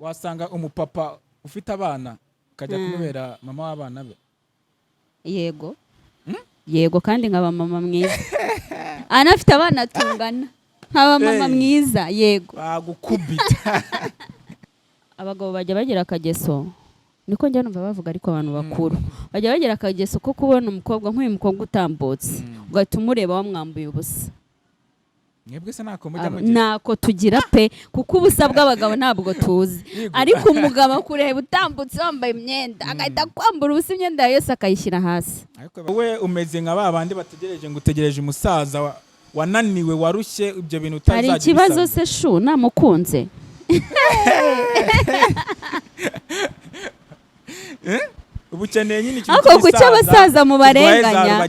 wasanga umupapa ufite abana ukajya kumubera mama w'abana be? Yego. Yego kandi nkaba mama mwiza. Anafite abana tungana. Nkaba mama mwiza, yego. Bagukubita. Abagabo bajya bagira akageso. Niko njya numva bavuga ariko abantu bakuru. Bajya bagira akageso ko kubona umukobwa nk'uyu mukobwa utambutse. Ugahita umureba wamwambuye ubusa. Mwebwe se nako mujya mugira? Nako tugira pe kuko ubusa bw'abagabo ntabwo tuzi. Ariko umugabo akureba utambutse wambaye imyenda agahita kwambura ubusa imyenda yose akayishyira hasi. Ariko wowe umeze nka babandi bategereje ngo utegereje umusaza wananiwe warushye ibyo bintu utazagira. Hari ikibazo se shu namukunze. Ubukeneye nyine ikintu ako kuki abasaza mu barenganya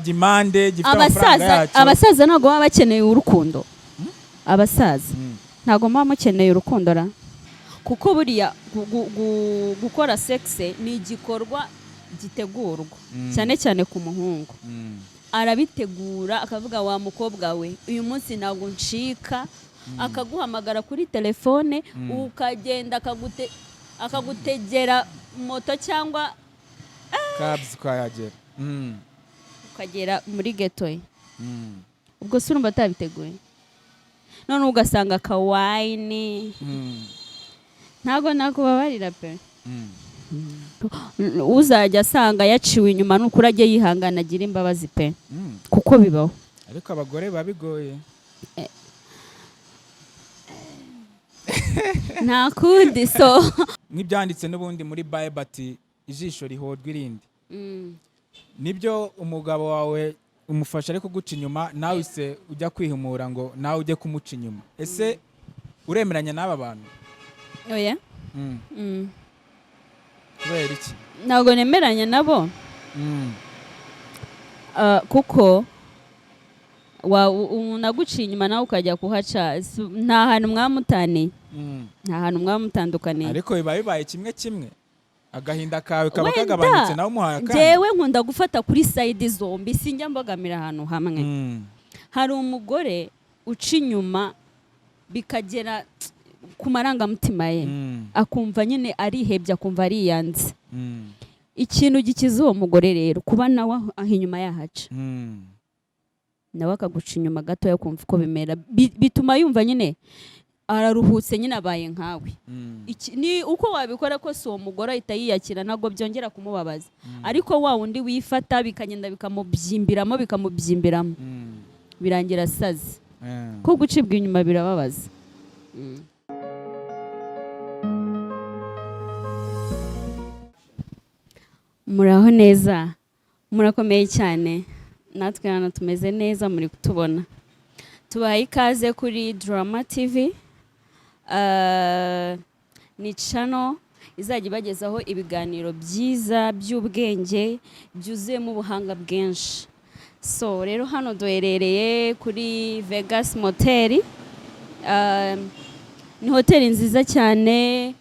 abasaza ntabwo baba bakeneye urukundo. Abasaza ntabwo baba bakeneye urukundo ra kuko buriya gukora sexe ni igikorwa gitegurwa cyane cyane ku muhungu. Arabitegura akavuga wa mukobwa we uyu munsi ntabwo nshika, akaguhamagara kuri telefone ukagenda akagutegera moto cyangwa cabs kwayagera ukagera muri ghetto ye. Ubwo se urumva atabiteguye none ugasanga kawaini ntago nakubabarira pe. Uzajya asanga yaciwe inyuma n'ukuri ajye yihangana agira imbabazi pe kuko bibaho. Ariko abagore babigoye nta kundi so nk'ibyanditse n'ubundi muri Bible ati ijisho rihodwa irindi. Nibyo umugabo wawe umufasha ariko guca inyuma nawe se ujya kwihumura ngo nawe ujye kumuca inyuma. Ese uremeranya n'aba bantu? Oya. Kubera iki? Ntabwo nemeranya nabo. Kuko umuntu aguciye inyuma nawe ukajya kuhaca nta hantu mwamutaniye. Nta hantu mwamutandukaniye. Ariko bibaye kimwe agahinda kawe kaba kagabanutse nawe umuhaye akandi. Jewe nkunda gufata kuri side zombi sinjya mbagamira ahantu hamwe. Hari umugore uca inyuma bikagera ku marangamutima ye akumva nyine arihebye akumva ariyanze. Ikintu gikiza uwo mugore rero kuba nawe aho inyuma yahaca nawe akaguca inyuma gato yakumva uko bimera bituma yumva nyine araruhutse nyine abaye nkawe. Ni uko wabikora ko si uwo mugore ahita yiyakira ntabwo byongera kumubabaza. Ariko wa wundi wifata bikagenda bikamubyimbiramo birangira asaze ko gucibwa inyuma birababaza. Muraho neza murakomeye cyane natwe hano tumeze neza muri kutubona. Tubahaye ikaze kuri Drama TV. Ni channel izajya ibagezaho ibiganiro byiza by'ubwenge byuzuyemo ubuhanga bwinshi. So rero hano duherereye kuri Vegas Motel. Ni hoteli nziza cyane,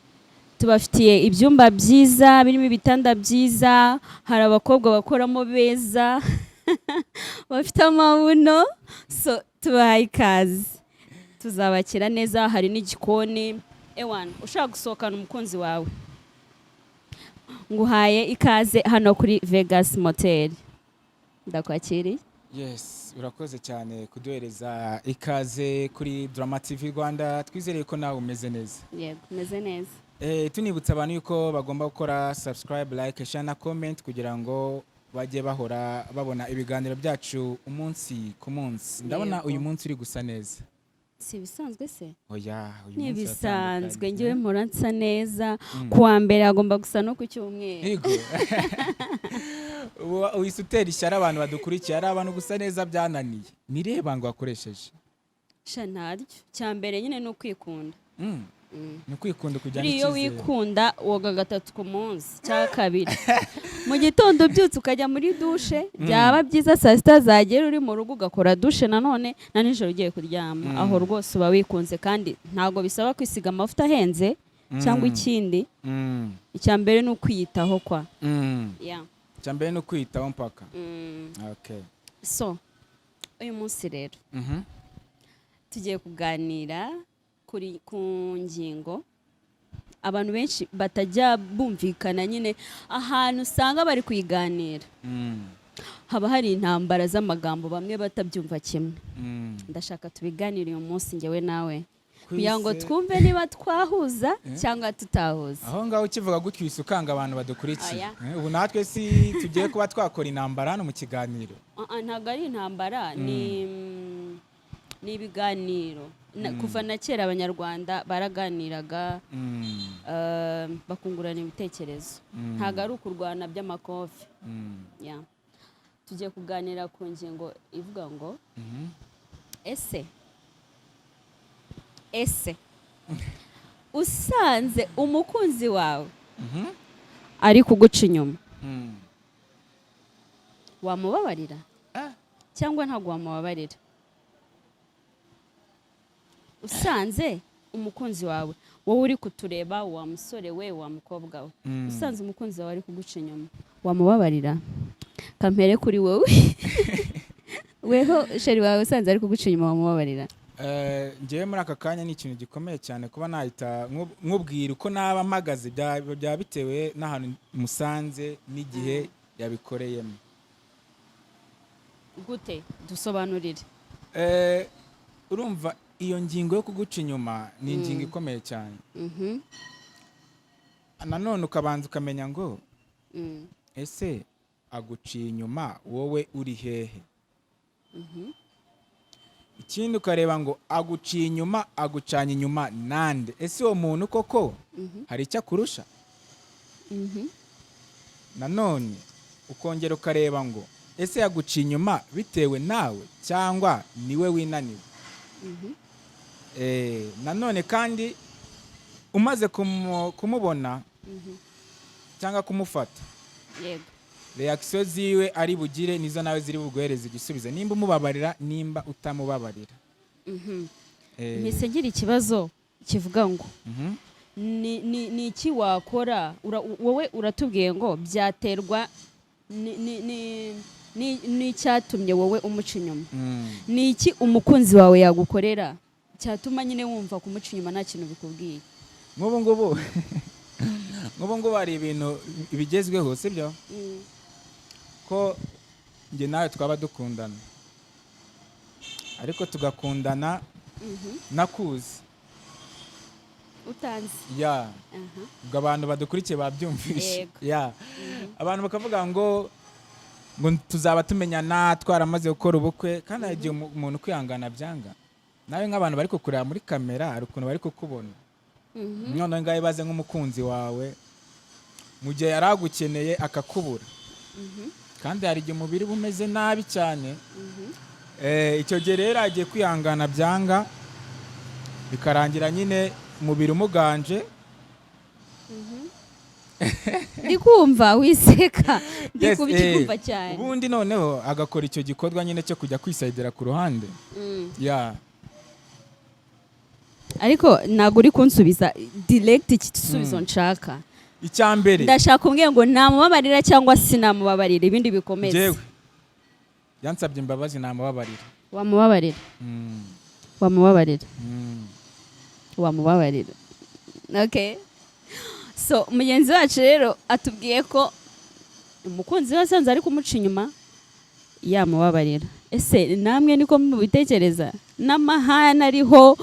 tubafitiye ibyumba byiza birimo ibitanda byiza, hari abakobwa bakoramo beza bafite amabuno. So tubahaye ikaze tuzabakira neza. Hari n'igikoni ewana ushaka gusohokana umukunzi wawe nguhaye ikaze hano kuri Vegas Motel. Ndakwakiriye. Yes, urakoze cyane kuduhereza ikaze kuri Drama TV Rwanda. Twizereye ko nawe umeze neza. Yego, umeze neza. Tunibutsa abantu yuko bagomba gukora subscribe, like, share na comment kugira ngo bajye bahora babona ibiganiro byacu umunsi ku munsi. Ndabona uyu munsi uri gusa neza. Si bisanzwe se? Oya, uyu munsi bisanzwe ngiye mpora nsa neza. Kuwa mbere agomba gusa no ku cyumweru. Yego. Uyisutera ishyara abantu badukurikiye ari abantu gusa neza byananiye. Nireba ngo wakoresheje. Shanaryo cyambere nyine no kwikunda. Ni kwikunda kujyana ikize. Iyo wikunda woga 3 ku munsi cya kabiri. Mu gitondo byutse ukajya muri douche byaba byiza saa 6 zagera uri mu rugo ugakora douche nanone na nijoro ugiye kuryama. Aho rwose uba wikunze kandi ntago bisaba kwisiga amavuta ahenze cyangwa ikindi. Icyambere no kwiyitaho kwa. Yeah. Icyambere no kwiyitaho mpaka. Okay. So uyu munsi rero tugiye kuganira ku ngingo abantu benshi batajya bumvikana nyine ahantu usanga bari kuyiganira haba hari intambara z'amagambo bamwe batabyumva kimwe. Ndashaka tubiganire uyu munsi njyewe nawe kugira ngo twumve niba twahuza cyangwa tutahuza. aho ngaho ukivuga gutyo ukanga abantu badukurikiye. Ubu natwe si tugiye kuba twakora intambara hano mu kiganiro. Ntabwo ari intambara, ni ibiganiro. Kuva na kera abanyarwanda baraganiraga bakungurana ibitekerezo, ntabwo ari ukurwana by'amakofi. Tugiye kuganira ku ngingo ivuga ngo ese usanze umukunzi wawe ari kuguca inyuma wamubabarira cyangwa ntabwo wamubabarira? Usanze umukunzi wawe, wowe uri kutureba, wa musore we, wa mukobwa we, usanze umukunzi wawe ari kuguca inyuma wamubabarira? Kampere kuri wowe weho sheri wawe usanze ari kuguca inyuma wamubabarira? Ngewe muri aka kanya ni ikintu gikomeye cyane kuba nahita nkubwira uko naba mpagaze, byaba bitewe n'ahantu musanze n'igihe yabikoreyemo. Gute? Dusobanurire. Urumva iyo ngingo yo kuguca inyuma ni ingingo ikomeye cyane. Nanone ukabanza ukamenya ngo ese aguciye inyuma wowe uri hehe? Ikindi ukareba ngo aguciye inyuma, agucanye inyuma nande? Ese uwo muntu koko hari icyo akurusha? Nanone ukongera ukareba ngo ese yaguciye inyuma bitewe nawe cyangwa niwe winaniwe? Nanone kandi umaze kumubona cyangwa kumufata, yego, reaction ziwe ari bugire nizo nawe ziri buguhereza igisubizo, nimba umubabarira nimba utamubabarira. Mpise ngira ikibazo kivuga ngo ni iki wakora? Wowe uratubwiye ngo byaterwa n'icyatumye wowe umuca inyuma. Ni iki umukunzi wawe yagukorera cyatuma nyine wumva kumuca inyuma nta kintu bikubwiye? Nk'ubu ngubu hari ibintu bigezweho, sibyo? Ko njye nawe twaba dukundana ariko tugakundana nakuzi utanzi. Ubwo abantu badukurikiye babyumvishe. Abantu bakavuga ngo tuzaba tumenyana twaramaze gukora ubukwe, kandi hari igihe umuntu kwihangana byanga. Nawe nk'abantu bari kukureba muri kamera hari ukuntu bari kukubona. Noneho ngaho ibaze nk'umukunzi wawe mu gihe yari agukeneye akakubura, kandi hari igihe umubiri bumeze nabi cyane. Icyo gihe rero agiye kwihangana byanga, bikarangira nyine umubiri umuganje. Ndi kumva wiseka, ndi kubyumva cyane. Ubundi noneho agakora icyo gikorwa nyine cyo kujya kwisayidira ku ruhande. Ariko ntabwo uri kunsubiza direct igisubizo nshaka. Icyambere ndashaka umbwiye ngo namubabarira cyangwa sinamubabarira, ibindi bikomeze. Jewe yansabye imbabazi, namubabarira. Wamubabarira? Wamubabarira? Wamubabarira. Okay. So mugenzi wacu rero atubwiye ko umukunzi we asanze ari kumuca inyuma yamubabarira. Ese namwe niko mubitekereza? N'amahane ariho.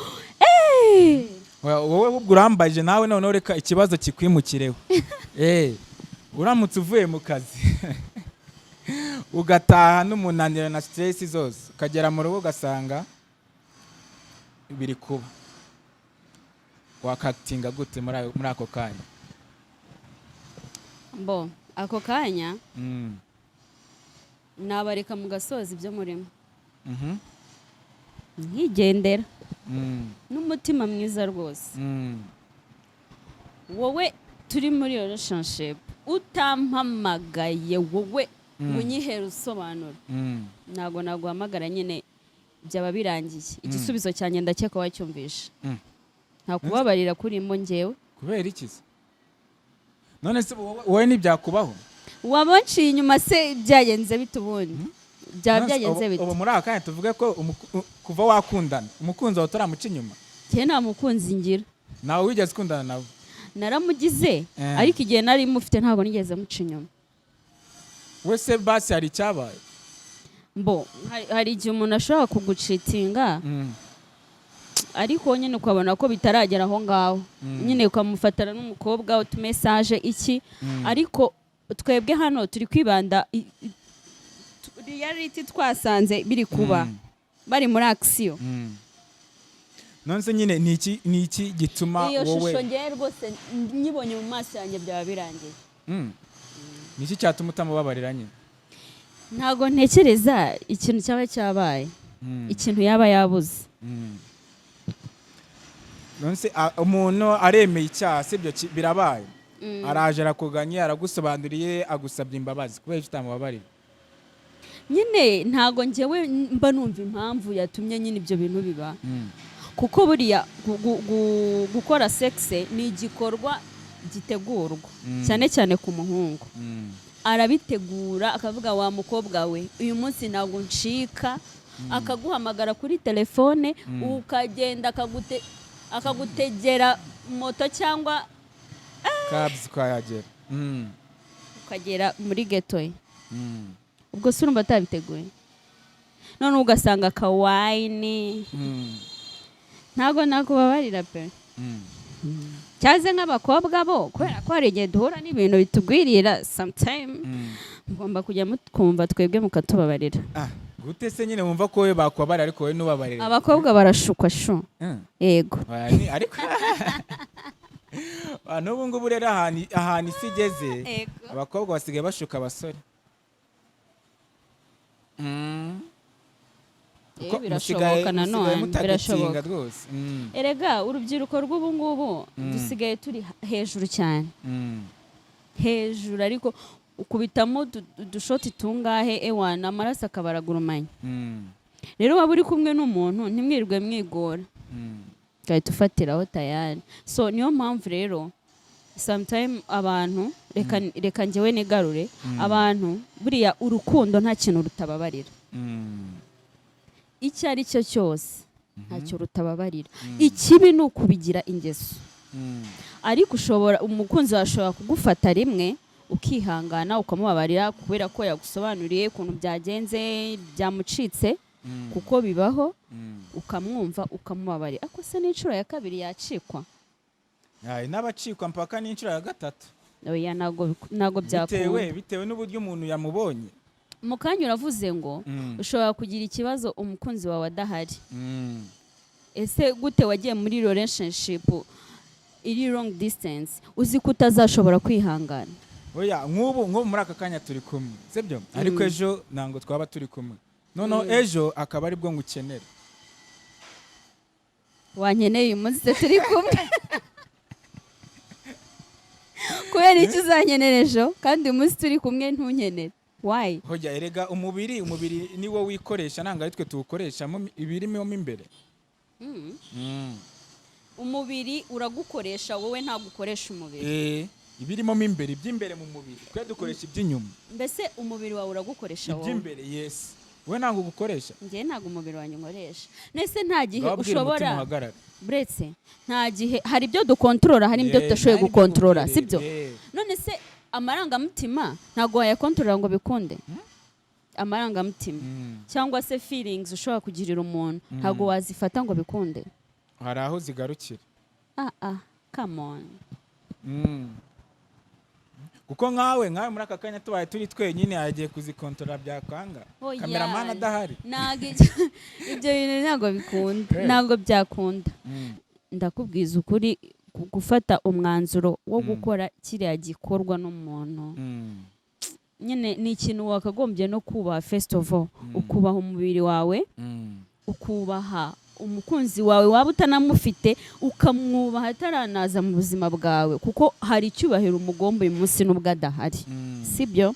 Wowe ubwo urambaje nawe noneho reka ikibazo kikwimukireho. Uramutse uvuye mu kazi ugataha n'umunaniro na stress zose, ukagera mu rugo ugasanga biri kuba, wakatinga gute muri ako kanya? Ako kanya nabareka mu gasozi ibyo murimo, nkigendera n'umutima mwiza rwose. Wowe turi muri relationship utampamagaye wowe ngo nyihere usobanura, ntabwo naguhamagara, nyine byaba birangiye. Igisubizo cyanjye ndakeka wacyumvisha. Nta kubabarira kurimo njyewe. Kubera iki se? None se wowe ntibyakubaho? Wabanciye inyuma se byagenze bite ubundi? Byaba byagenze bite? Ubu muri aka kanya tuvuge ko kuva wakundana umukunzi wawe utaramuca inyuma? Njye nta mukunzi ngira. Nawe wigeze ukundana nawe? naramugize ariko igihe nari mufite ntabwo nigeze muca inyuma. wese basi hari icyabaye Mbo hari igihe umuntu ashobora kugucitinga ariko nyine ukabona ko bitaragera aho ngaho, nyine ukamufatana n'umukobwa utumesaje iki, ariko twebwe hano turi kwibanda reality twasanze biri kuba bari muri action. nonse nyine ni iki gituma wowe iyo shusho ngiye rwose nyibonye mu maso yanjye byaba birangiye. ni iki cyatuma utamubabarira nyine? Ntago ntekereza ikintu cyaba cyabaye, ikintu yaba yabuze. nonse umuntu aremeye icyaha sibyo birabaye, araje arakuganye aragusobanuriye agusabye imbabazi, kubera icyo utamubabarira? Nyine ntago njyewe mba numva impamvu yatumye nyine ibyo bintu biba, kuko buriya gukora sexe ni igikorwa gitegurwa cyane cyane ku muhungu. Arabitegura akavuga wa mukobwa we uyu munsi ntabwo ncika, akaguhamagara kuri telefone, ukagenda akagutegera moto cyangwa cabs ukayagera ukagera muri ghetto ye. Ubwo se urumva atabiteguye, none ugasanga kawayini. Ntago nakubabarira pe. Cyaze nk'abakobwa bo, kubera ko hari igihe duhura n'ibintu bitugwirira sometime, ngomba kujya mutwumva twebwe mukatubabarira. gute se nyine wumva ko we bakubabarira ariko we nubabarira? Abakobwa barashukwa shu. Yego. ariko n'ubu ngubu rero ahantu isi igeze, abakobwa basigaye bashuka abasore. Birashoboka nanone, birashoboka rwose. Erega urubyiruko rw'ubu ngubu dusigaye turi hejuru cyane, hejuru, ariko ukubitamo udushoti tungahe ewana amaraso akabaragurumanya. Rero waba uri kumwe n'umuntu ntimwirirwe mwigora, gahita ufatiraho tayari. So niyo mpamvu rero sometime abantu reka njyewe nigarure, abantu buriya urukundo nta kintu rutababarira. Icyo ari cyo cyose ntacyo rutababarira. Ikibi ni ukubigira ingeso, ariko umukunzi washobora kugufata rimwe ukihangana ukamubabarira kubera ko yagusobanuriye ukuntu byagenze, byamucitse, kuko bibaho, ukamwumva ukamubabarira. Ako se n'inshuro ya kabiri yacikwa? N'abacikwa mpaka n'inshuro ya gatatu. Oya ntago byakunda, bitewe n'uburyo umuntu yamubonye. Mu kanya uravuze ngo ushobora kugira ikibazo umukunzi wawe adahari. Ese gute wagiye muri relationship iri long distance uzi ko utazashobora kwihangana? Oya nk'ubu muri aka kanya turi kumwe sibyo, ariko ejo ntango twaba turi kumwe, noneho ejo akaba ari bwo ngukenera. Wankeneye uyu munsi turi kumwe kubera iki uzankenera ejo kandi uyu munsi turi kumwe ntunkenere? Why? Hoja erega umubiri ni wo wikoresha, nanga ari twe tuwukoresha ibirimo imbere. Umubiri uragukoresha, wowe ntabwo ukoresha umubiri. Ibirimo imbere, iby'imbere mu mubiri twe dukoresha iby'inyuma. Mbese umubiri wawe uragukoresha wowe? Iby'imbere yes, wowe ntabwo ugukoresha. Njye ntabwo umubiri wanjye nkoresha. Nese nta gihe ushobora bretse, nta gihe hari ibyo dukontorora, hari ibyo tudashoboye gukontorora, sibyo? None se amarangamutima ntabwo wayakontorora ngo bikunde? Amarangamutima cyangwa se feelings ushobora kugirira umuntu ntabwo wazifata ngo bikunde? Hari aho zigarukira. Come on. Kuko nkawe muri aka kanya tubaye turi twenyine yagiye kuzikontorora byakwanga, cameraman adahari. Ibyo bintu ntabwo bikunda, ntabwo byakunda. Ndakubwiza ukuri, gufata umwanzuro wo gukora kiriya gikorwa n'umuntu nyine ni ikintu wakagombye no kubaha. First of all ukubaha umubiri wawe, ukubaha umukunzi wawe waba utanamufite, ukamwubaha ataranaza mu buzima bwawe, kuko hari icyubahiro umugomba uyu munsi n'ubwo adahari, sibyo?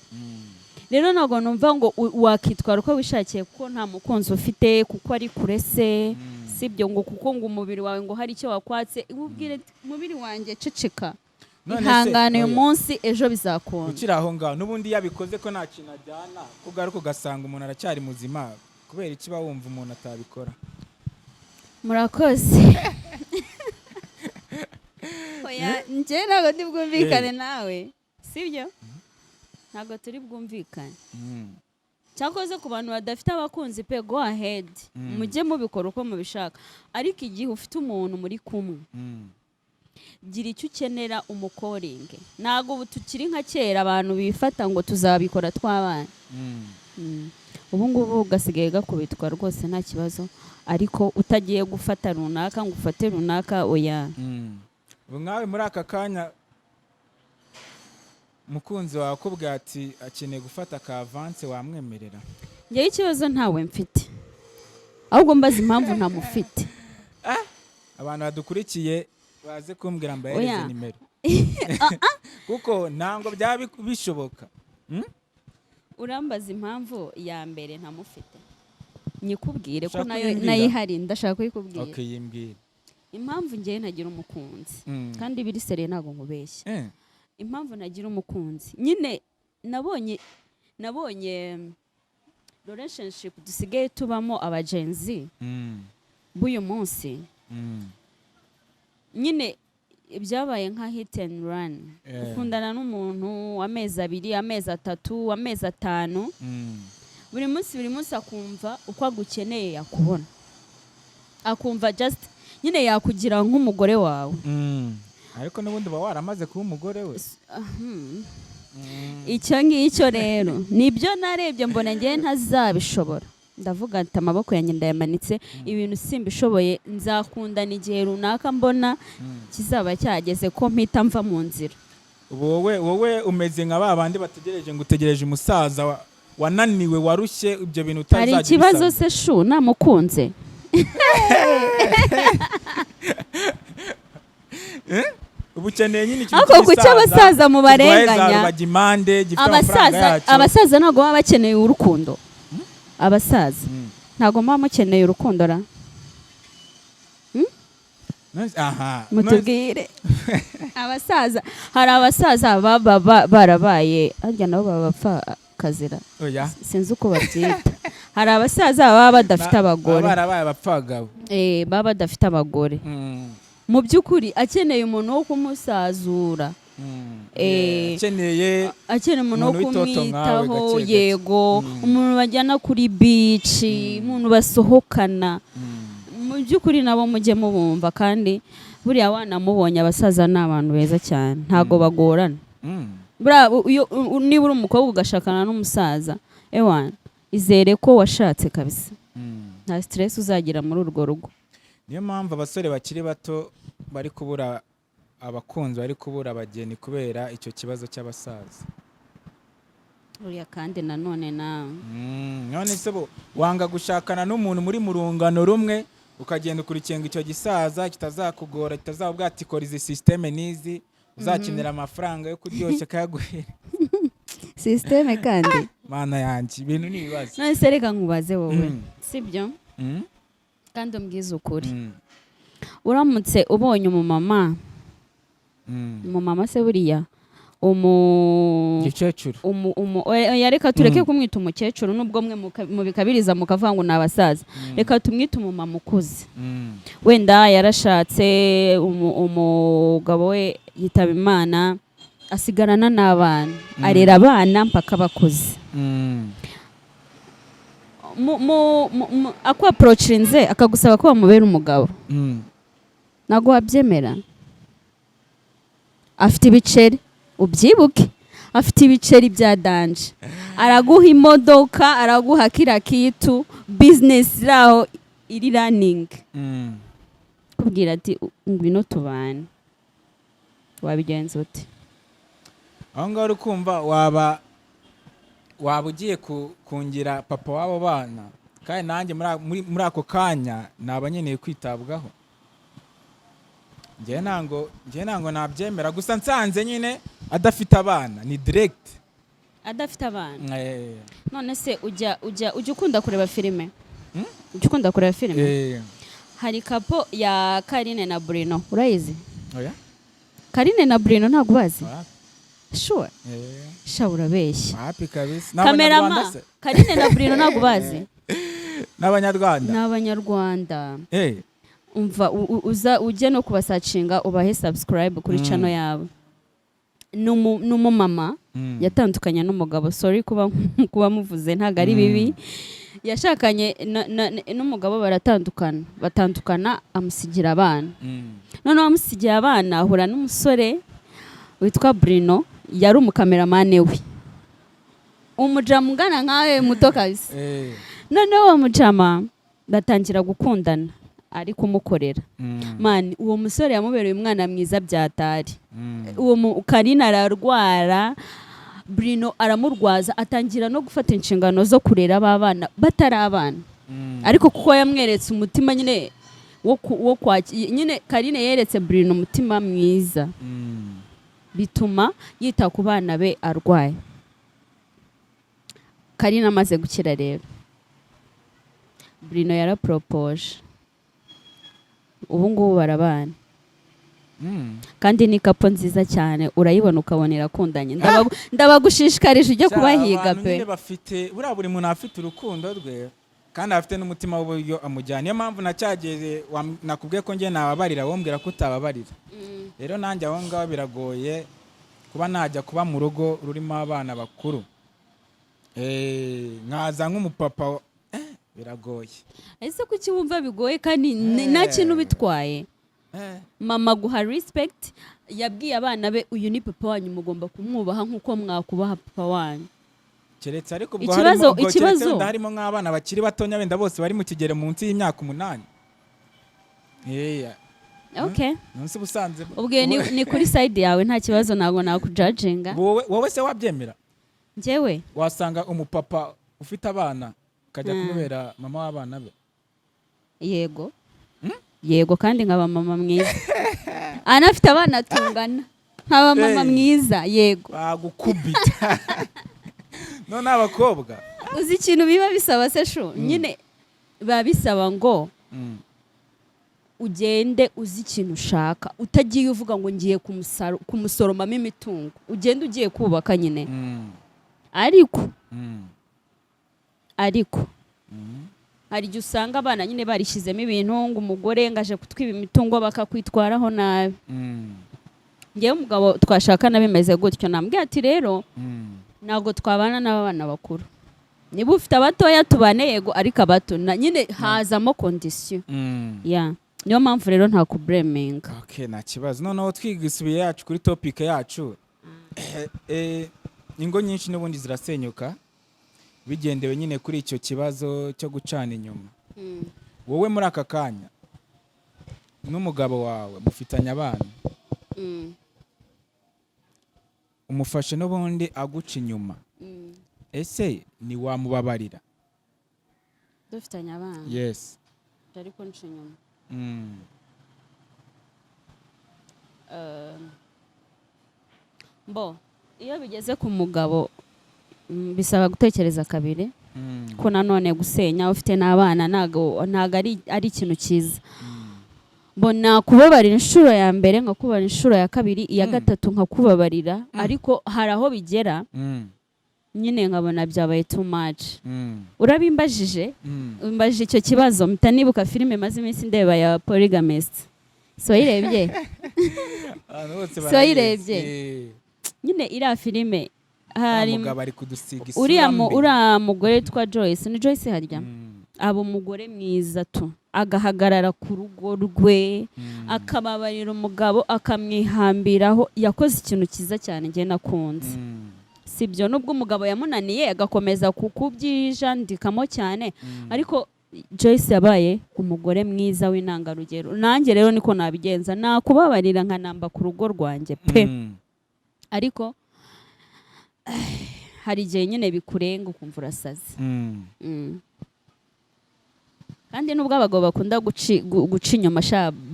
Rero ntabwo numva ngo wakitwara uko wishakiye kuko nta mukunzi ufite, kuko ari kure se, sibyo? Ngo kuko ngo umubiri wawe ngo hari icyo wakwatse, ubwire umubiri wanjye ceceka, ihangane uyu munsi ejo bizakunda. Ukira aho ngaho n'ubundi yabikoze ko nta kintu ajyana, kugaruka ugasanga umuntu aracyari muzima, kubera ikiba wumva umuntu atabikora. Murakoze. oya njye ntabwo ndi bwumvikane nawe sibyo ntabwo turi bwumvikane cyakoze ku bantu badafite abakunzi pe go ahead mujye mubikora uko mubishaka ariko igihe ufite umuntu muri kumwe gira icyo ukenera umukoringe ntabwo ubu tukiri nka kera abantu bifata ngo tuzabikora twabana ubu ngubu ugasigaye gakubitwa rwose nta kibazo ariko utagiye gufata runaka ngo ufate runaka oya ubu nkawe muri aka kanya mukunzi wawe akubwira ati akeneye gufata ka avance wamwemerera ngewe ikibazo ntawe mfite ahubwo mbaza impamvu ntamufite abantu badukurikiye baze kumbwira mbahereze nimero kuko ntabwo byaba bishoboka urambaza impamvu ya mbere ntamufite nyikubwire ko nayo ihari ndashaka kuyikubwira yimbwira impamvu ngewe ntagira umukunzi kandi biri sere ntabwo nkubeshya impamvu nagira umukunzi nyine nabonye relationship dusigaye tubamo abagenzi b'uyu munsi nyine byabaye nka hit and run ukundana n'umuntu amezi 2 amezi 3 amezi 5 buri munsi akumva uko agukeneye yakubona akumva just nyine yakugira nk'umugore wawe ariko n'ubundi uba waramaze kuba umugore we icyo ngicyo rero nibyo narebye mbona ngewe ntazabishobora ndavuga ati amaboko yanjye ndayamanitse ibintu simbishoboye nzakundana igihe runaka mbona kizaba cyageze ko mpita mva mu nzira wowe umeze nka ba bandi bategereje ngo utegereje umusaza wananiwe warushye ibyo bintu utazagira hari ikibazo se shu namukunze ubu ukeneye nyine ikintu cy'isaza kuki abasaza mu barenganya abasaza ntabwo baba bakeneye urukundo abasaza ntabwo muba mukeneye urukundo ra mutubwire abasaza hari abasaza baba barabaye harya nabo baba bapfa kazira sinzi uko babyita hari abasaza baba badafite abagore barabaye abapfagabo baba badafite abagore mu by'ukuri akeneye umuntu wo kumusazura akeneye umuntu wo kumwitaho yego umuntu bajyana kuri bici umuntu basohokana mu by'ukuri nabo mujye mubumva kandi buriya wanamubonye abasaza ni abantu beza cyane ntabwo bagorana niba uri umukobwa ugashakana n'umusaza izere ko washatse kabisa nta stress uzagira muri urwo rugo niyo mpamvu abasore bakiri bato bari kubura abakunzi bari kubura abageni kubera icyo kibazo cy'abasaza uriya kandi nanone nawe none se bo wanga gushakana n'umuntu muri mu rungano rumwe ukagenda ukurikiye icyo gisaza kitazakugora kitazabwa ati kora izi systeme nizi uzakenera amafaranga yo kuryoshya kayaguhera systeme kandi mana yanjye ibintu ni ibibazo none se reka nkubaze wowe sibyo kandi umbwiza ukuri uramutse ubonye umumama se buriya igikecuru reka tureke kumwita umukecuru n'ubwo mwe mubikabiriza mukavuga ngo ni abasaza reka tumwite umumama ukuze wenda yarashatse umugabo we yitaba Imana asigarana n'abana arera abana mpaka bakuze akwaprocinze akagusaba ko bamubera umugabo ntabwo wabyemera afite ibiceri ubyibuke afite ibiceri bya danje araguha imodoka araguha kira kitu business raho iri running kubwira ati ngwino tubane wabigenza ute aho ngaho uri kumva waba ugiye kungira papa w'abo bana kandi nanjye muri ako kanya naba nkeneye kwitabwaho njye ntango nabyemera gusa nsanze nyine adafite abana ni direct adafite abana none se ujya ukunda kureba filime ujya ukunda kureba filime hari kapo ya Karine na Bruno urayizi Karine na Bruno ntabwo bazi sure sha urabeshya happy kabisa kamerama Karine na Bruno ntabwo bazi n'abanyarwanda umva uza ujye no kubasacinga ubahe subscribe kuri channel yabo. N'umumama yatandukanye n'umugabo, sorry kuba muvuze ntago ari bibi, yashakanye n'umugabo batandukana amusigira abana. Noneho amusigiye abana ahura n'umusore witwa Bruno, yari umukameramane we, umujama ungana nkawe muto kabisa. Noneho uwo mujama batangira gukundana ari kumukorera. Man, uwo musore yamubereye umwana mwiza byatari. Uwo Karina ararwara, Bruno aramurwaza, atangira no gufata inshingano zo kurera abana batari abana. Ariko kuko yamweretse umutima nyine wo nyine Karina yeretse Bruno umutima mwiza, bituma yita ku bana be arwaye. Karina amaze gukira rero, Bruno yarapropose, ubu ngubu barabana. Kandi ni kapo nziza cyane, urayibona ukabona irakundanye. Ndabagushishikarije ujye kubahiga pe. Bafite buri muntu afite urukundo rwe kandi afite n'umutima w'uburyo amujyana. Niyo mpamvu nacyageze nakubwiye ko ngiye nababarira, wombwira ko utababarira. Rero nanjye aho ngaho biragoye kuba najya kuba mu rugo rurimo abana bakuru. Nkaza nk'umupapa biragoye. Ese kuki wumva bigoye kandi nta kintu bitwaye? Mama guha respect, yabwiye abana be uyu ni papa wanyu, mugomba kumwubaha nkuko mwakubaha papa wanyu. Keretse ariko ubwo harimo nk'abana bakiri batonya benda bose bari mu kigero munsi y'imyaka 8. Okay. Nonse busanze. Ubwo ni kuri side yawe, nta kibazo nago nakujudginga. Wowe se wabyemera? Njyewe wasanga umupapa ufite abana kajya kumubera mama w'abana be? Yego. Yego, kandi nkaba mama mwiza. Anafite abana tungana, nkaba mama mwiza. Yego. Bagukubita. None abakobwa uzi ikintu biba bisaba se sho, nyine babisaba ngo ugende uzi ikintu ushaka, utagiye uvuga ngo ngiye kumusoromamo imitungo, ugende ugiye kubaka nyine. Ariko hari igihe usanga abana nyine barishyizemo ibintu ngo umugore ngaje kutwiba imitungo bakakwitwaraho nabi. Ngewe umugabo twashakana bimeze gutyo, nambwiye ati rero ntabwo twabana n'abana bakuru, niba ufite abatoya tubane yego, ariko abato nyine hazamo condition. Niyo mpamvu rero nta kubreminga. Okay, nta kibazo. Noneho twigisubiye yacu kuri topic yacu. Ingo nyinshi n'ubundi zirasenyuka bigendewe nyine kuri icyo kibazo cyo gucana inyuma. Wowe muri aka kanya n'umugabo wawe mufitanye abana, umufashe n'ubundi aguca inyuma, ese ni wamubabarira? Dufitanye abana? Yes. Ariko nca inyuma. Iyo bigeze ku mugabo bisaba gutekereza kabiri, ko nanone gusenya ufite n'abana ntago ari ikintu cyiza. Mbona kubabarira inshuro ya mbere, nkakubabarira inshuro ya kabiri, iya gatatu nkakubabarira, ariko hari aho bigera nyine nkabona byabaye too much. Urabimbajije, umbajije icyo kibazo, mpita nibuka filime maze iminsi ndeba ya Polygamist. Soyirebye? Soyirebye? Nyine iriya filime hari uriya mugore witwa Joyce, ni Joyce harya? Aba umugore mwiza tu, agahagarara ku rugo rwe, akababarira umugabo, akamwihambiraho. Yakoze ikintu cyiza cyane njye nakunze. Sibyo, nubwo umugabo yamunaniye agakomeza kukubyijandikamo cyane, ariko Joyce yabaye umugore mwiza w'intangarugero. Nanjye rero niko nabigenza, nakubabarira nkanamba ku rugo rwanjye pe. Ariko hari igihe nyine bikurenga ukumva urasaze. Kandi nubwo abagabo bakunda guca inyuma,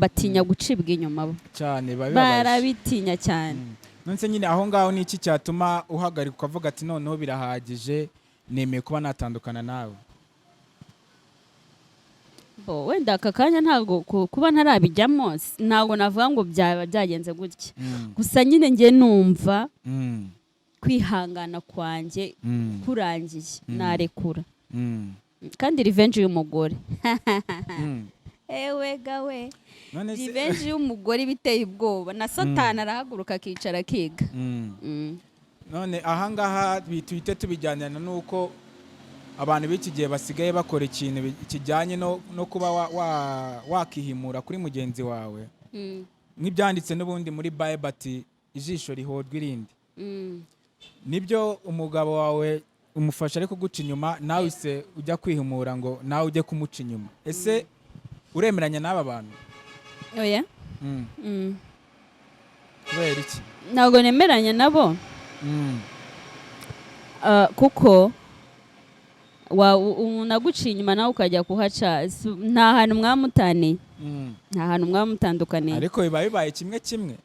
batinya gucibwa inyuma cyane, barabitinya cyane. Nonse nyine aho ngaho ni iki cyatuma uhagarika ukavuga ati noneho birahagije, nemeye kuba natandukana nawe? Wenda aka kanya ntabwo kuba ntarabijyamo, ntabwo navuga ngo byagenze gutya. Gusa nyine njye numva kwihangana kwanjye kurangiye, narekura. Kandi revenge y'umugore ewe gawe none se revenge y'umugore biteye ubwoba na satani arahaguruka akicara akiga none ahangaha tuhite tubijyanirana nuko abantu b'iki gihe basigaye bakora ikintu kijyanye no kuba wakihimura kuri mugenzi wawe nk'ibyanditse n'ubundi muri Bible ati ijisho rihorwa irindi. Nibyo umugabo wawe umufasha ariko guca inyuma nawe se ujya kwihimura ngo nawe ujye kumuca inyuma. Ese uremeranya n'aba bantu? Oya. Kubera iki? Ntabwo nemeranya nabo. Kuko umuntu aguciye inyuma nawe ukajya kuhaca nta hantu mwamutaniye. Nta hantu mwamutandukaniye. Ariko bibaye kimwe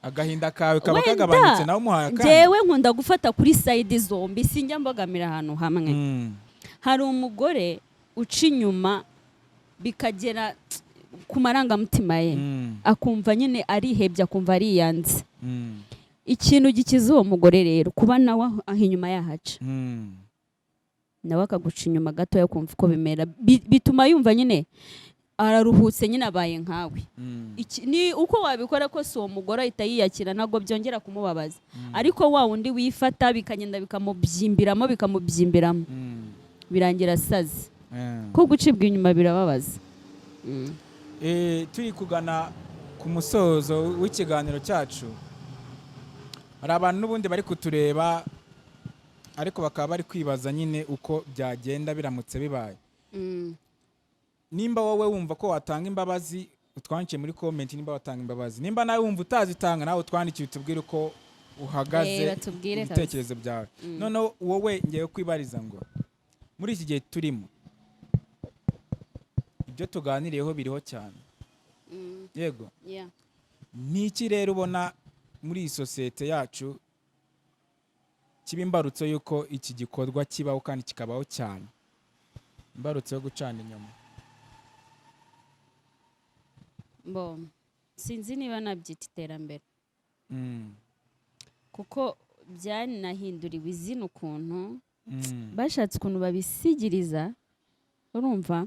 agahinda kawe kaba kagabanutse nawe umuhaye akandi. Jewe nkunda gufata kuri side zombi sinjya mbogamira ahantu hamwe. Hari umugore uca inyuma bikagera ku marangamutima ye akumva nyine arihebye akumva ariyanze. Ikintu gikiza uwo mugore rero kuba nawe aho inyuma yahaca nawe akaguca inyuma gato yakumva uko bimera bituma yumva nyine araruhutse nyine abaye nkawe. Ni uko wabikora ko si uwo mugore ahita yiyakira ntabwo byongera kumubabaza, ariko wa wundi wifata bikagenda bikamubyimbiramo birangira asaze. Ko gucibwa inyuma birababaza. Turi kugana ku musozo w'ikiganiro cyacu, hari abantu n'ubundi bari kutureba ariko bakaba bari kwibaza nyine uko byagenda biramutse bibaye. Nimba wowe wumva ko watanga imbabazi utwandikiye muri comment nimba watanga imbabazi, nimba nawe wumva utazitanga nawe utwandikiye utubwire uko uhagaze ibitekerezo byawe. Noneho wowe ngiye kwibariza ngo muri iki gihe turimo ibyo tuganiriyeho biriho cyane, yego ni iki rero ubona muri iyi sosiyete yacu kiba imbarutso y'uko iki gikorwa kibaho kandi kikabaho cyane, imbarutso yo gucana inyuma? Sinzi niba nabyita iterambere kuko byanahinduriwe izina ukuntu bashatse ukuntu babisigiriza, urumva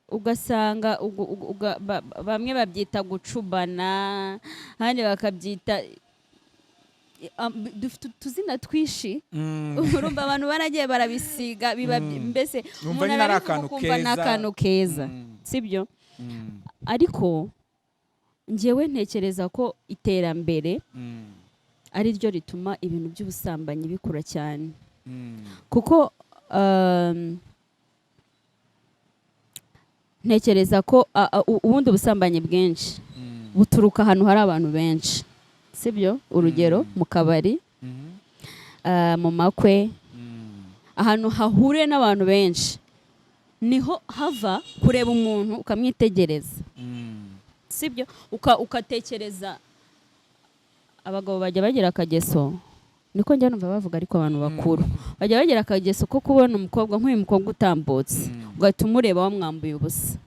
ugasanga bamwe babyita gucubana, handi bakabyita dufite utuzina twishi. Urumva abantu baragiye barabisiga biba mbese umuntu arakumva n'akantu keza, sibyo? Ariko njyewe ntekereza ko iterambere ari ryo rituma ibintu by'ubusambanyi bikura cyane, kuko ntekereza ko ubundi ubusambanyi bwinshi buturuka ahantu hari abantu benshi, sibyo? Urugero mu kabari, mu makwe, ahantu hahuriye n'abantu benshi niho hava kureba umuntu ukamwitegereza, sibyo? Ukatekereza. Abagabo bajya bagira akageso, niko njya numva bavuga, ariko abantu bakuru bajya bagira akageso ko kubona umukobwa nk'uyu mukobwa utambutse ugahita umureba wamwambuye ubusa.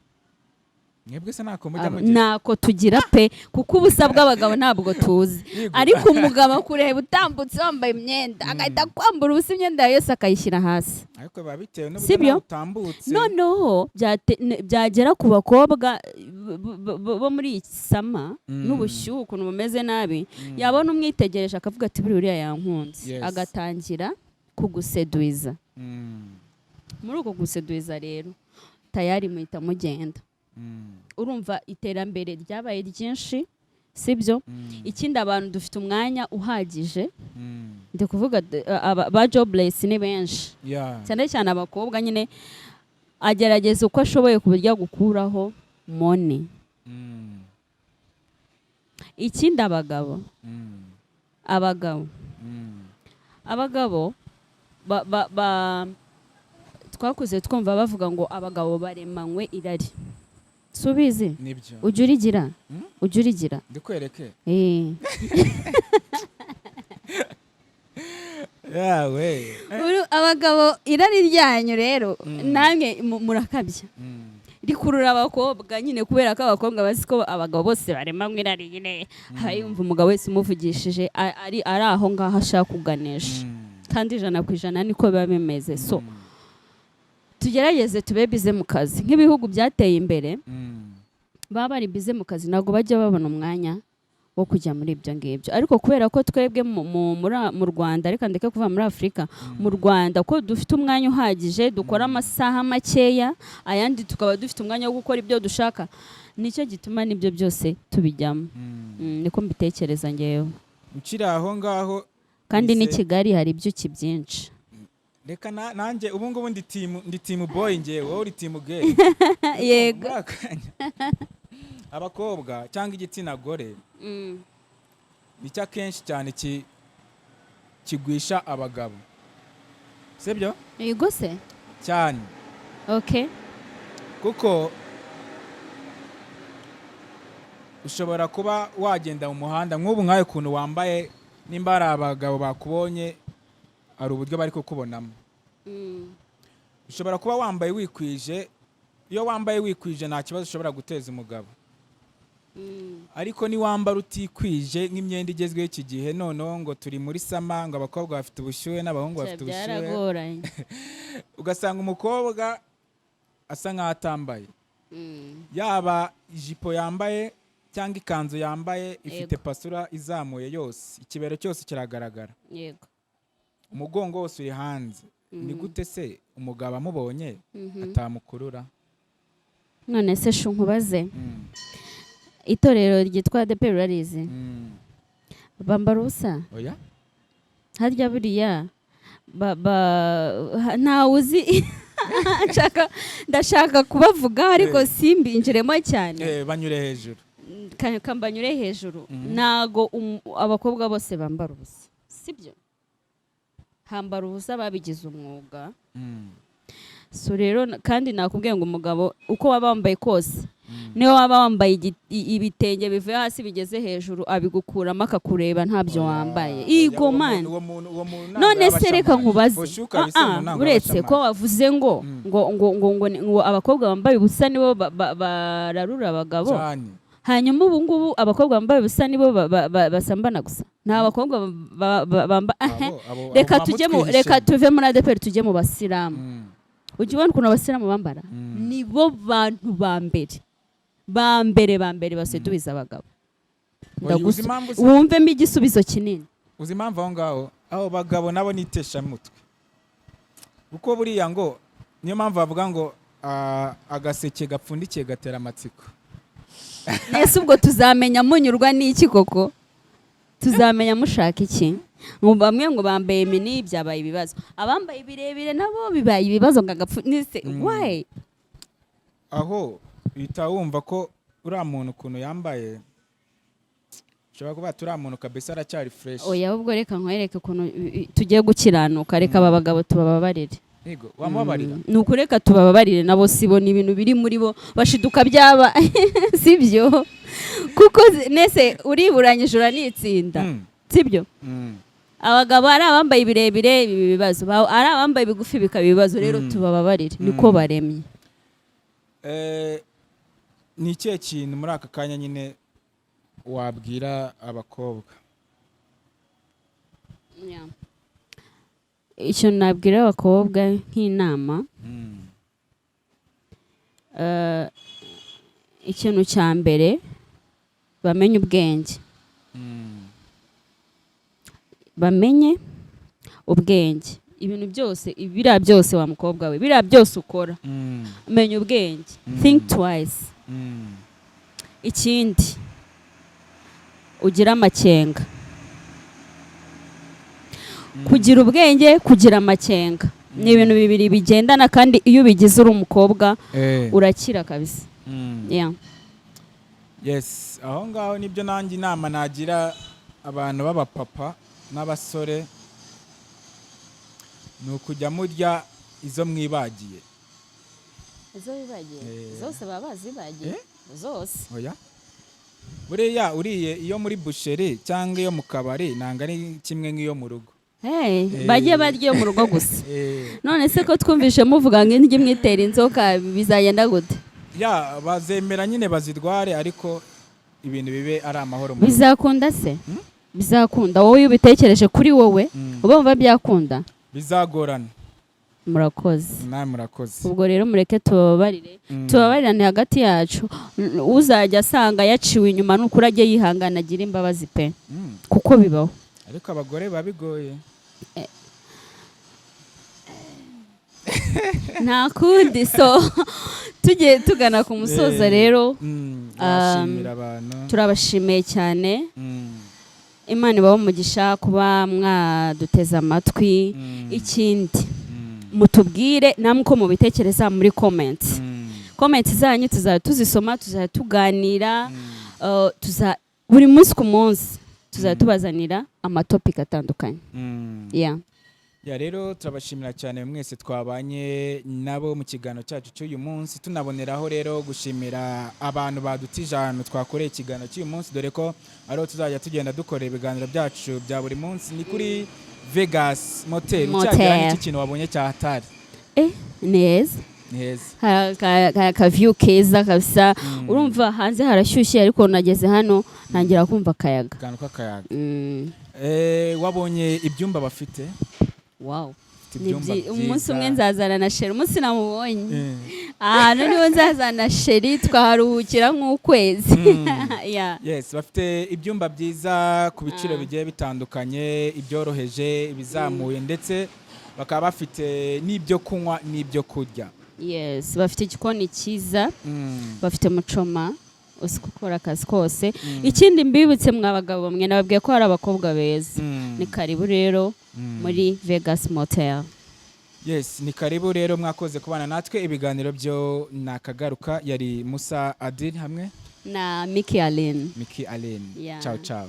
Mwebwe se ntako mujya mugira? Ntako tugira pe, kuko ubusa bw'abagabo ntabwo tuzi, ariko umugabo akureba utambutse wambaye imyenda agahita kwambura ubusa imyenda yose akayishyira hasi, ariko biba bitewe n'uburyo utambutse. Noneho byagera ku bakobwa bo muri iyi sama n'ubushyuhe ukuntu bumeze nabi, yabona umwitegereje akavuga ati buri uriya yankunze, agatangira kuguseduiza. Muri uko guseduiza rero tayari muhita mugenda. Urumva iterambere ryabaye ryinshi, sibyo? Ikindi abantu dufite umwanya uhagije, ndi kuvuga ba jobless ni benshi, cyane cyane abakobwa nyine agerageza uko ashoboye ku buryo gukuraho money. Ikindi abagabo twakuze twumva bavuga ngo abagabo baremanywe irari. Subizi? Nibyo. Ujurigira? Ujurigira? Ndikwereke. Yawe. Abagabo irari ryanyu rero namwe murakabya. Rikurura abakobwa nyine kubera ko abakobwa bazi ko abagabo bose baremanywe irari nyine. Hayumva umugabo wese umuvugishije ari aho ngaho ashaka kuganisha. Kandi 100% niko biba bimeze. So tugerageze tube bize mu kazi nk'ibihugu byateye imbere baba bari bize mu kazi ntabwo bajya babona umwanya wo kujya muri ibyo ngibyo ariko kubera ko twebwe mu Rwanda reka ndeke kuva muri Afurika mu Rwanda ko dufite umwanya uhagije dukora amasaha makeya ayandi tukaba dufite umwanya wo gukora ibyo dushaka nicyo gituma nibyo byose tubijyamo niko mbitekereza ngewe ukiri aho ngaho kandi ni Kigali hari ibyuki byinshi reka nanjye ubu ngubu ndi team boy ngewe wowe uri team girl yego abakobwa cyangwa igitsina gore nicyo akenshi cyane kigwisha abagabo sibyo yego se cyane okay kuko ushobora kuba wagenda mu muhanda nk'ubu nkawe kuntu wambaye nimba ari abagabo bakubonye hari uburyo bari kukubonamo ushobora kuba wambaye wikwije iyo wambaye wikwije nta kibazo ushobora guteza umugabo ariko ni wambara utikwije nk'imyenda igezweho iki gihe noneho ngo turi muri sama ngo abakobwa bafite ubushyuhe n'abahungu bafite ubushyuhe ugasanga umukobwa asa nk'aho atambaye yaba ijipo yambaye cyangwa ikanzu yambaye ifite pasura izamuye yose ikibero cyose kiragaragara yego umugongo wose uri hanze ni gute se umugabo amubonye atamukurura none se nkubaze itorero ryitwa ADEPR urarizi bambara ubusa oya harya buriya ntawe uzi ndashaka kubavuga ariko simbinjiremo cyane banyure hejuru kambanyure hejuru ntago abakobwa bose bambara ubusa sibyo hambara ubusa babigize umwuga so rero kandi nakubwiye ngo umugabo uko waba wambaye kose niyo waba wambaye ibitenge bivuye hasi bigeze hejuru abigukuramo akakureba ntabyo wambaye igo man none se reka nkubaze uretse ko wavuze ngo abakobwa bambaye ubusa nibo bararura abagabo hanyuma ubu ngubu abakobwa bambaye ubusa nibo basambana gusa nta bakobwa reka tuve muri ADEPR tujye mu basilamu ujya ubona ukuntu abasilamu bambara nibo bantu ba mbere basedubiza abagabo wumvemo igisubizo kinini uzi impamvu aho ngaho abo bagabo nabo nitesha mutwe kuko buriya ngo niyo mpamvu bavuga ngo agaseke gapfundikiye gatera amatsiko ese ubwo tuzamenya munyurwa n'iki koko tuzamenya mushaka iki bamwe ngo bambaye mini byabaye ibibazo abambaye birebire nabo bibaye ibibazo ngagapfunise why aho bita wumva ko uriya muntu ukuntu yambaye ushobora kuba turiya muntu kabisa aracyari fresh oya ahubwo reka nkwereke ukuntu tugiye gukiranuka reka aba bagabo tubababarire yego wamubabarira ni ukureka tubababarire nabo sibona ibintu biri muri bo bashiduka byaba sibyo kuko nese uriburanyije uranitsinda sibyo abagabo ari abambaye birebire ibi bibazo ari abambaye bigufi bikaba ibibazo rero tubababarire niko baremye ni ikihe kintu muri aka kanya nyine wabwira abakobwa icyo nabwira abakobwa nk'inama ikintu cya mbere bamenye ubwenge bamenye ubwenge ibintu byose biriya byose wa mukobwa we biriya byose ukora menya ubwenge think twice ikindi ugira amakenga kugira ubwenge kugira amakenga ni ibintu bibiri bigendana kandi iyo ubigize uri umukobwa urakira kabisa yes aho ngaho nibyo nanjye inama nagira abantu b'abapapa n'abasore ni ukujya murya izo mwibagiye izo wibagiye zose baba bazibagiye zose oya buriya uriye iyo muri busheri cyangwa iyo mu kabari ntabwo ari kimwe nk'iyo mu rugo bagiye barya iyo mu rugo gusa none se ko twumvishe muvuga ngo indyo imwitera inzoka bizagenda gute bazemera nyine bazirware ariko ibintu bibe ari amahoro bizakunda se bizakunda wowe iyo ubitekereje kuri wowe uba wumva byakunda bizagorana murakoze. nawe murakoze. Ubwo rero mureke tubabarirane hagati yacu, uzajya asanga yaciwe inyuma n'ukuri ajye yihangana agira imbabazi pe, kuko bibaho. Ariko abagore babigoye nta kundi. So tugiye tugana ku musoza rero, turabashimiye cyane. Imana ibaho umugisha kuba mwaduteze amatwi. Ikindi mutubwire namwe uko mubitekereza muri comments zanyu, tuzajya tuzisoma, tuzajya tuganira, buri munsi ku munsi tuzajya tubazanira amatopic atandukanye. Ya rero turabashimira cyane mwese twabanye nabo mu kiganiro cyacu cy'uyu munsi, tunaboneraho rero gushimira abantu badutije ahantu twakoreye ikiganiro cy'uyu munsi, dore ko ariho tuzajya tugenda dukora ibiganiro byacu bya buri munsi. Ni kuri Vegas Motel. Ucyagera n'iki kintu wabonye cyahatari? Neza. Ka view keza kabisa. Urumva hanze harashyushye, ariko nageze hano ntangira kumva akayaga. Wabonye ibyumba bafite? Wow. Umunsi umwe nzazana na Sheri, umunsi namubonye niho nzazana na Sheri twaharuhukira nk'ukwezi. Yes, bafite ibyumba byiza ku biciro bigiye bitandukanye, ibyoroheje, ibizamuye, ndetse bakaba bafite n'ibyo kunywa n'ibyo kurya. Yes, bafite igikoni cyiza, bafite mucoma uzi gukora akazi kose. Ikindi mbibutse mwabagabo mwe, nababwiye ko hari abakobwa beza. Ni karibu rero muri Vegas Motel. Yes, ni karibu rero, mwakoze kubana natwe. Ibiganiro byo nakagaruka. Yari Musa Adil hamwe na Miki Allen. Ciao ciao.